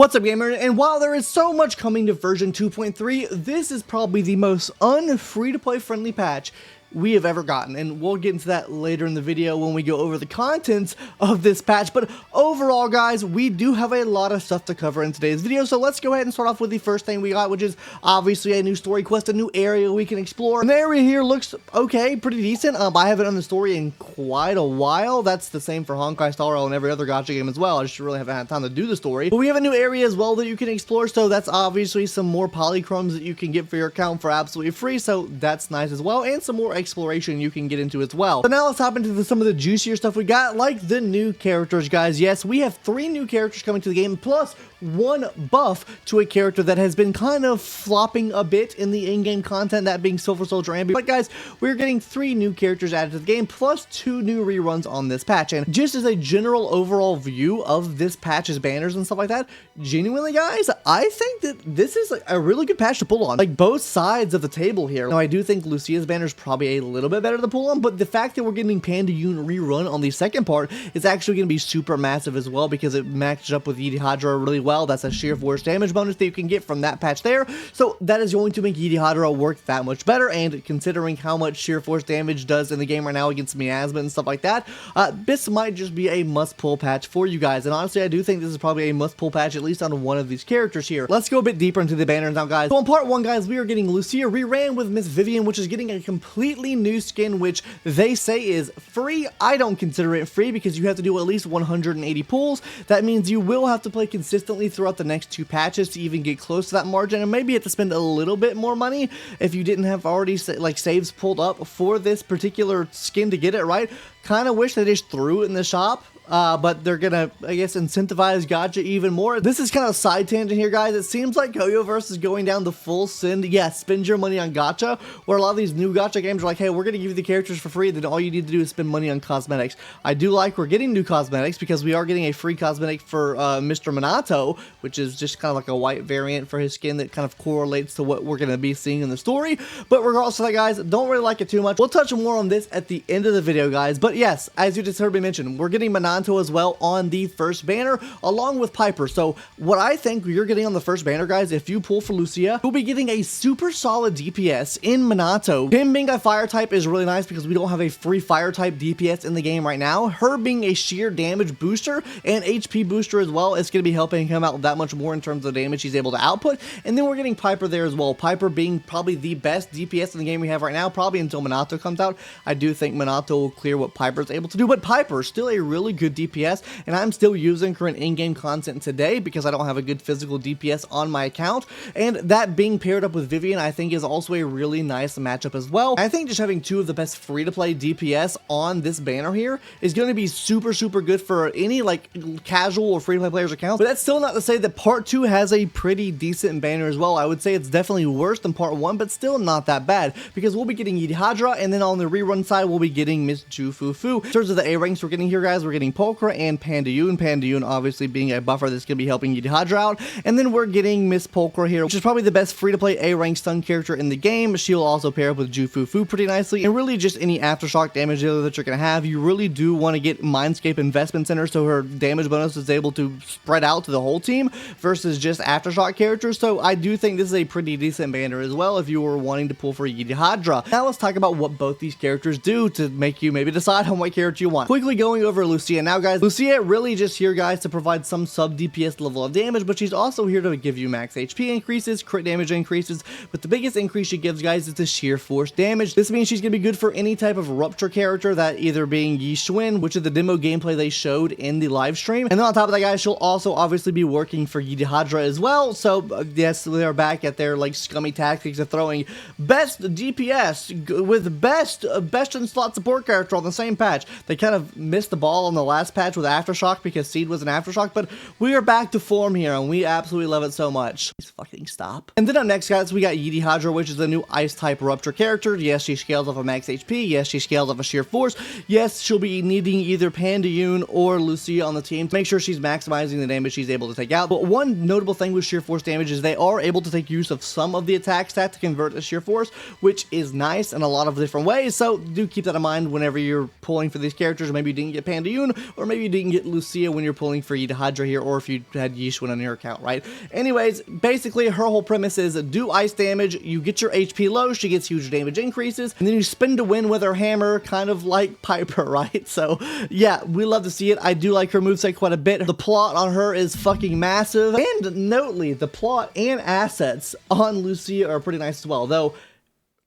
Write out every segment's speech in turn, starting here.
What's up, gamer? And while there is so much coming to version 2.3, this is probably the most un-free-to-play friendly patch we have ever gotten, and we'll get into that later in the video when we go over the contents of this patch. But overall, guys, we do have a lot of stuff to cover in today's video, so let's go ahead and start off with the first thing we got, which is obviously a new story quest, a new area we can explore. And the area here looks okay, pretty decent. I haven't done the story in quite a while. That's the same for Honkai Star Rail and every other gacha game as well. I just really haven't had time to do the story. But we have a new area as well that you can explore, so that's obviously some more polychromes that you can get for your account for absolutely free, so that's nice as well, and some more exploration you can get into as well. So now let's hop into some of the juicier stuff we got, like the new characters, guys. Yes, we have 3 new characters coming to the game, plus 1 buff to a character that has been kind of flopping a bit in the in-game content, that being Silver Soldier Ambi. But guys, we're getting 3 new characters added to the game, plus 2 new reruns on this patch. And just as a general overall view of this patch's banners and stuff like that, genuinely, guys, I think that this is a really good patch to pull on. Like, both sides of the table here. Now, I do think Lucia's banner is probably a little bit better to pull on, but the fact that we're getting Panda Yoon rerun on the second part is actually going to be super massive as well, because it matches up with Yidhari really well. That's a sheer force damage bonus that you can get from that patch there, so that is going to make Yidhari work that much better. And considering how much sheer force damage does in the game right now against miasma and stuff like that, this might just be a must-pull patch for you guys. And honestly, I do think this is probably a must-pull patch, at least on one of these characters here. Let's go a bit deeper into the banners now, guys. So in part 1, guys, we are getting Lucia reran with Miss Vivian, which is getting a completely new skin, which they say is free. I don't consider it free because you have to do at least 180 pulls. That means you will have to play consistently throughout the next 2 patches to even get close to that margin, and maybe you have to spend a little bit more money if you didn't have already like saves pulled up for this particular skin to get it right. Kind of wish they just threw it in the shop. But they're gonna, I guess, incentivize gacha even more. This is kind of a side tangent here, guys. It seems like Koyoverse is going down the full spend your money on gacha, where a lot of these new gacha games are like, hey, we're gonna give you the characters for free, then all you need to do is spend money on cosmetics. I do like we're getting new cosmetics, because we are getting a free cosmetic for Mr. Manato, which is just kind of like a white variant for his skin that kind of correlates to what we're gonna be seeing in the story. But regardless of that, guys, don't really like it too much. We'll touch more on this at the end of the video, guys. But yes, as you just heard me mention, we're getting Manato as well on the first banner, along with Piper. So what I think you're getting on the first banner, guys, if you pull for Lucia, you'll be getting a super solid DPS in Manato. Him being a fire type is really nice because we don't have a free fire type DPS in the game right now. Her being a sheer damage booster and HP booster as well, it's going to be helping him out that much more in terms of damage he's able to output. And then we're getting Piper there as well. Piper being probably the best DPS in the game we have right now, probably until Manato comes out. I do think Manato will clear what Piper's able to do, but Piper is still a really good DPS, and I'm still using current in-game content today because I don't have a good physical DPS on my account. And that being paired up with Vivian, I think, is also a really nice matchup as well. I think just having 2 of the best free-to-play DPS on this banner here is going to be super good for any like casual or free-to-play players' accounts. But that's still not to say that part 2 has a pretty decent banner as well. I would say it's definitely worse than part 1, but still not that bad, because we'll be getting Yidhari, and then on the rerun side, we'll be getting Miss Jufufu. In terms of the A-ranks we're getting here, guys, we're getting Pulchra and Panda Yoon. Panda Yoon obviously being a buffer that's going to be helping Yidhari out. And then we're getting Miss Pulchra here, which is probably the best free-to-play A-rank stun character in the game. She'll also pair up with Jufufu pretty nicely. And really just any aftershock damage dealer that you're going to have, you really do want to get Mindscape Investment Center so her damage bonus is able to spread out to the whole team versus just aftershock characters. So I do think this is a pretty decent banner as well if you were wanting to pull for Yidhari. Now let's talk about what both these characters do to make you maybe decide on what character you want. Quickly going over Lucia now, guys. Lucia really just here, guys, to provide some sub DPS level of damage, but she's also here to give you max HP increases, crit damage increases, but the biggest increase she gives, guys, is the sheer force damage. This means she's going to be good for any type of rupture character, that either being Yi Xuan, which is the demo gameplay they showed in the live stream, and then on top of that, guys, she'll also obviously be working for Yidhari as well. So yes, they're back at their like scummy tactics of throwing best DPS with best in slot support character on the same patch. They kind of missed the ball on the last patch with Aftershock because Seed was an Aftershock, but we are back to form here, and we absolutely love it so much. Please fucking stop. And then up next, guys, we got Yidhari, which is the new Ice-type Rupture character. Yes, she scales off of max HP. Yes, she scales off of sheer force. Yes, she'll be needing either Panda Yoon or Lucia on the team to make sure she's maximizing the damage she's able to take out. But one notable thing with sheer force damage is they are able to take use of some of the attack stat to convert to sheer force, which is nice in a lot of different ways. So do keep that in mind whenever you're pulling for these characters. Maybe you didn't get Panda Yoon, or maybe you didn't get Lucia when you're pulling for yidhari here, or if you had Yishun on your account, right? Anyways, basically her whole premise is do ice damage, you get your HP low, she gets huge damage increases, and then you spin to win with her hammer, kind of like Piper, right? So yeah, we love to see it. I do like her moveset quite a bit. The plot on her is fucking massive, and notely, the plot and assets on Lucia are pretty nice as well, though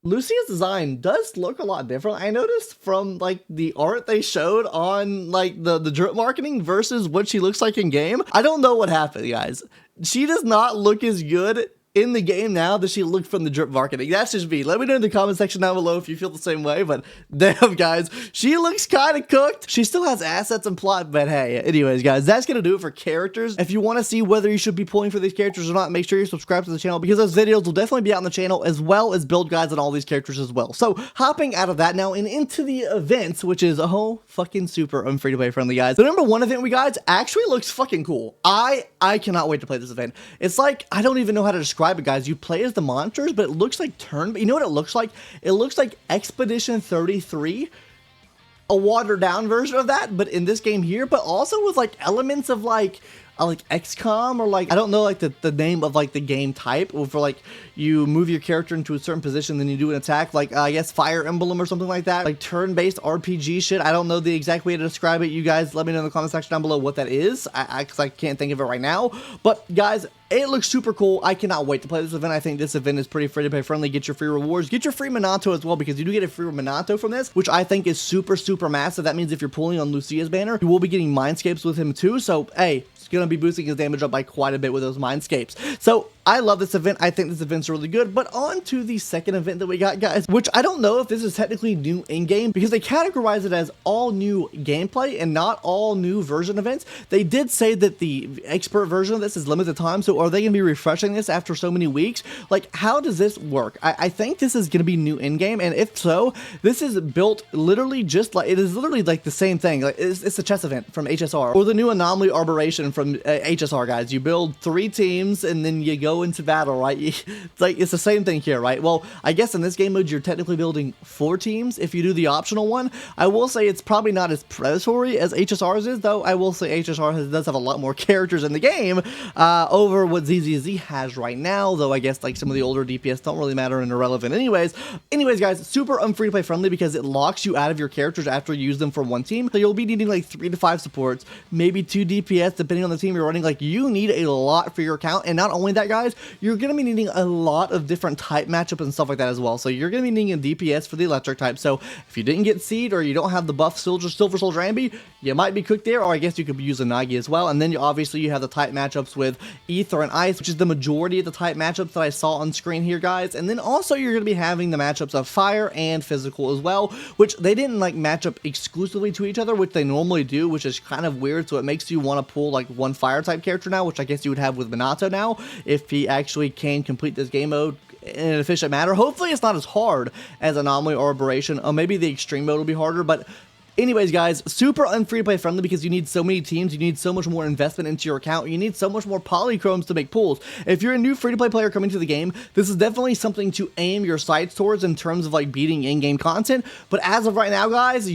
Lucia's design does look a lot different. I noticed from like the art they showed on like the drip marketing versus what she looks like in game. I don't know what happened, guys. She does not look as good in the game now that she looked from the drip marketing. That's just me. Let me know in the comment section down below if you feel the same way, but damn, guys, she looks kind of cooked. She still has assets and plot, but hey, anyways, guys, that's gonna do it for characters. If you want to see whether you should be pulling for these characters or not, make sure you subscribe to the channel, because those videos will definitely be out on the channel, as well as build guides on all these characters as well. So hopping out of that now and into the events, which is fucking super free-to-play friendly, guys. The #1 event we got actually looks fucking cool. I cannot wait to play this event. It's like, I don't even know how to describe it, guys. You play as the monsters, but it looks like but you know what it looks like? It looks like Expedition 33, a watered down version of that, but in this game here, but also with like elements of like XCOM, or like, I don't know, like the name of like the game type, for like you move your character into a certain position, then you do an attack, like I guess Fire Emblem or something like that, like turn-based RPG shit. I don't know the exact way to describe it. You guys let me know in the comment section down below what that is, because I can't think of it right now. But guys, it looks super cool. I cannot wait to play this event. I think this event is pretty free-to-play friendly. Get your free rewards. Get your free Manato as well, because you do get a free Manato from this, which I think is super, super massive. That means if you're pulling on Lucia's banner, you will be getting Mindscapes with him too. So, hey, it's going to be boosting his damage up by quite a bit with those Mindscapes. So, I love this event. I think this event's really good. But on to the second event that we got, guys, which I don't know if this is technically new in-game, because they categorize it as all new gameplay and not all new version events. They did say that the expert version of this is limited time, so are they going to be refreshing this after so many weeks? Like, how does this work? I think this is going to be new in-game, and if so, this is built literally just like, it is literally like the same thing. Like, it's a chess event from HSR, or the new Anomaly Arboration from HSR, guys. You build 3 teams, and then you go into battle, right? It's the same thing here, right? Well, I guess in this game mode, you're technically building 4 teams if you do the optional one. I will say it's probably not as predatory as HSR's is, though I will say HSR does have a lot more characters in the game over what ZZZ has right now, though I guess like some of the older DPS don't really matter and irrelevant anyways. Anyways, guys, super free-to-play friendly, because it locks you out of your characters after you use them for one team. So you'll be needing like 3 to 5 supports, maybe 2 DPS, depending on the team you're running. Like, you need a lot for your account, and not only that, guys, you're going to be needing a lot of different type matchups and stuff like that as well. So you're going to be needing a DPS for the electric type. So if you didn't get Seed, or you don't have the buff Silver Soldier Ambi, you might be cooked there, or I guess you could use a Nagi as well. And then obviously you have the type matchups with Ether and Ice, which is the majority of the type matchups that I saw on screen here, guys. And then also you're going to be having the matchups of Fire and Physical as well, which they didn't like match up exclusively to each other, which they normally do, which is kind of weird. So it makes you want to pull like one Fire type character now, which I guess you would have with Manato now, if he actually can complete this game mode in an efficient manner. Hopefully it's not as hard as Anomaly or Aberration, or maybe the extreme mode will be harder, but anyways, guys, super free-to-play friendly, because you need so many teams, you need so much more investment into your account, you need so much more polychromes to make pulls. If you're a new free-to-play player coming to the game, this is definitely something to aim your sights towards in terms of like beating in-game content. But as of right now, guys,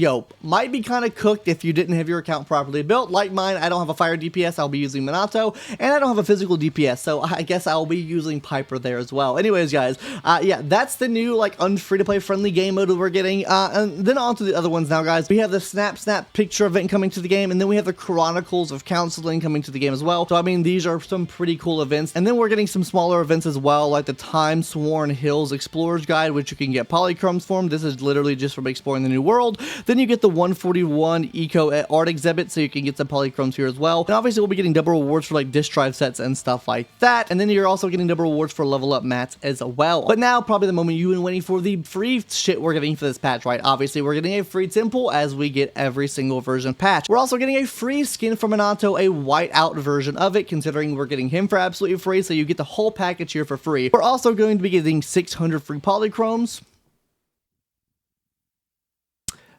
might be kind of cooked if you didn't have your account properly built. Like mine, I don't have a Fire DPS, I'll be using Manato, and I don't have a physical DPS, so I guess I'll be using Piper there as well. Anyways, guys, yeah, that's the new like free-to-play friendly game mode that we're getting. And then on to the other ones now, guys. We have the Snap picture event coming to the game, and then we have the Chronicles of Counseling coming to the game as well. So I mean, these are some pretty cool events. And then we're getting some smaller events as well, like the Time Sworn Hills Explorers Guide, which you can get polychromes from. This is literally just from exploring the new world. Then you get the 141 Eco Art Exhibit, so you can get some polychromes here as well. And obviously we'll be getting double rewards for like disk drive sets and stuff like that. And then you're also getting double rewards for level up mats as well. But now probably the moment you've been waiting for, the free shit we're getting for this patch, right? Obviously we're getting a free temple as we get every single version patch. We're also getting a free skin from Manato, a whiteout version of it, considering we're getting him for absolutely free, so you get the whole package here for free. We're also going to be getting 600 free polychromes,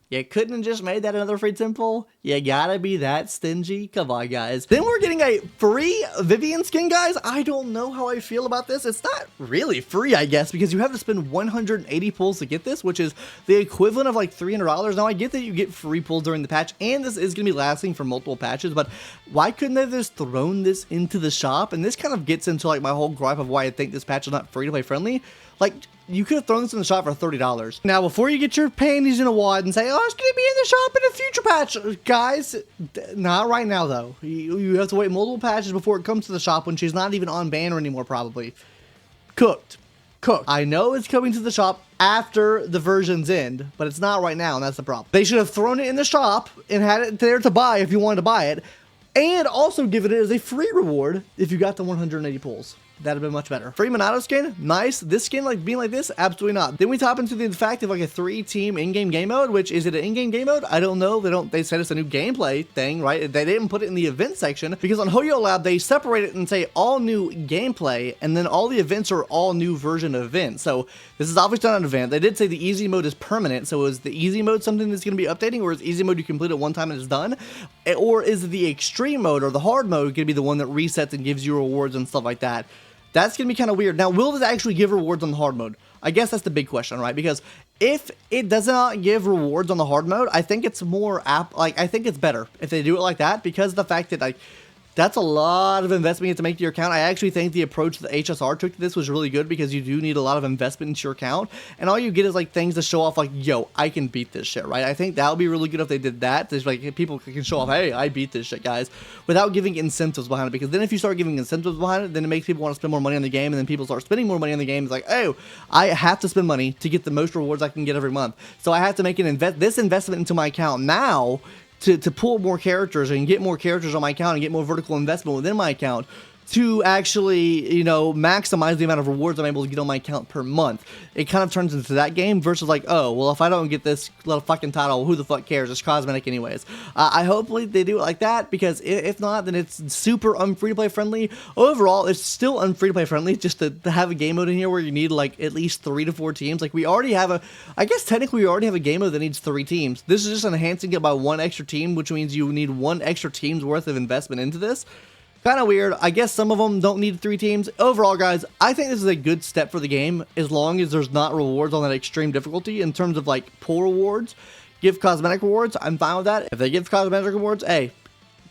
You couldn't have just made that another free temple? You gotta be that stingy? Come on, guys. Then we're getting a free Vivian skin, guys. I don't know how I feel about this. It's not really free, I guess, because you have to spend 180 pulls to get this, which is the equivalent of like $300. Now, I get that you get free pulls during the patch, and this is gonna be lasting for multiple patches, but why couldn't they have just thrown this into the shop? And this kind of gets into like my whole gripe of why I think this patch is not free-to-play friendly. Like, you could have thrown this in the shop for $30. Now, before you get your panties in a wad and say, oh, it's going to be in the shop in a future patch, guys, not right now, though. You have to wait multiple patches before it comes to the shop when she's not even on banner anymore, probably. Cooked. I know it's coming to the shop after the version's end, but it's not right now, and that's the problem. They should have thrown it in the shop and had it there to buy if you wanted to buy it, and also given it as a free reward if you got the 180 pulls. That'd have been much better. Free Manato skin, nice. This skin, like, being like this, absolutely not. Then we top into the fact of, like, a 3-team in-game game mode, which, is it an in-game game mode? I don't know. They said it's a new gameplay thing, right? They didn't put it in the event section, because on Hoyo Lab, they separate it and say all new gameplay, and then all the events are all new version events. So, this is obviously not an event. They did say the easy mode is permanent, so is the easy mode something that's going to be updating, or is easy mode you complete it one time and it's done? Or is the extreme mode, or the hard mode, going to be the one that resets and gives you rewards and stuff like that? That's going to be kind of weird. Now, will this actually give rewards on the hard mode? I guess that's the big question, right? Because if it does not give rewards on the hard mode, I think it's more I think it's better if they do it like that, because of the fact that, like, that's a lot of investment you have to make to your account. I actually think the approach that HSR took to this was really good, because you do need a lot of investment into your account, and all you get is like things to show off, like, yo, I can beat this shit, right? I think that would be really good if they did that. There's like, people can show off, hey, I beat this shit, guys, without giving incentives behind it, because then if you start giving incentives behind it, then it makes people want to spend more money on the game, and then people start spending more money on the game. It's like, oh, I have to spend money to get the most rewards I can get every month, so I have to make this investment into my account now to pull more characters and get more characters on my account and get more vertical investment within my account to actually, you know, maximize the amount of rewards I'm able to get on my account per month. It kind of turns into that game versus like, oh, well, if I don't get this little fucking title, who the fuck cares? It's cosmetic anyways. I hopefully they do it like that, because if not, then it's super unfree-to-play friendly. Overall, it's still unfree-to-play friendly, just to have a game mode in here where you need like at least 3 to 4 teams. Like, we already have I guess technically we already have a game mode that needs 3 teams. This is just enhancing it by 1 extra team, which means you need 1 extra team's worth of investment into this. Kind of weird. I guess some of them don't need 3 teams. Overall, guys, I think this is a good step for the game, as long as there's not rewards on that extreme difficulty in terms of like pull rewards. Give cosmetic rewards, I'm fine with that. If they give cosmetic rewards, hey,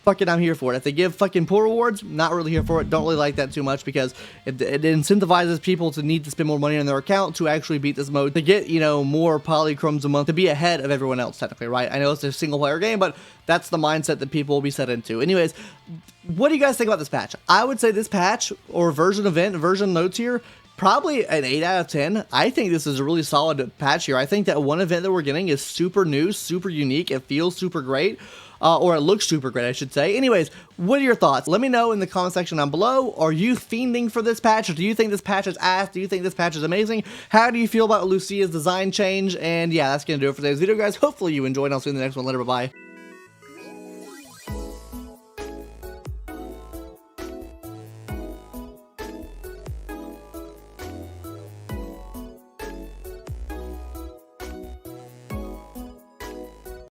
fuck it, I'm here for it. If they give fucking pull rewards, not really here for it. Don't really like that too much, because it incentivizes people to need to spend more money on their account to actually beat this mode, to get, you know, more polychromes a month, to be ahead of everyone else, technically, right? I know it's a single player game, but that's the mindset that people will be set into. Anyways, what do you guys think about this patch? I would say this patch, or version notes here, probably an 8 out of 10. I think this is a really solid patch here. I think that one event that we're getting is super new, super unique. It feels super great. Or it looks super great, I should say. Anyways, what are your thoughts? Let me know in the comment section down below. Are you fiending for this patch? Or do you think this patch is ass? Do you think this patch is amazing? How do you feel about Lucia's design change? And yeah, that's going to do it for today's video, guys. Hopefully you enjoyed, and I'll see you in the next one. Later, bye-bye.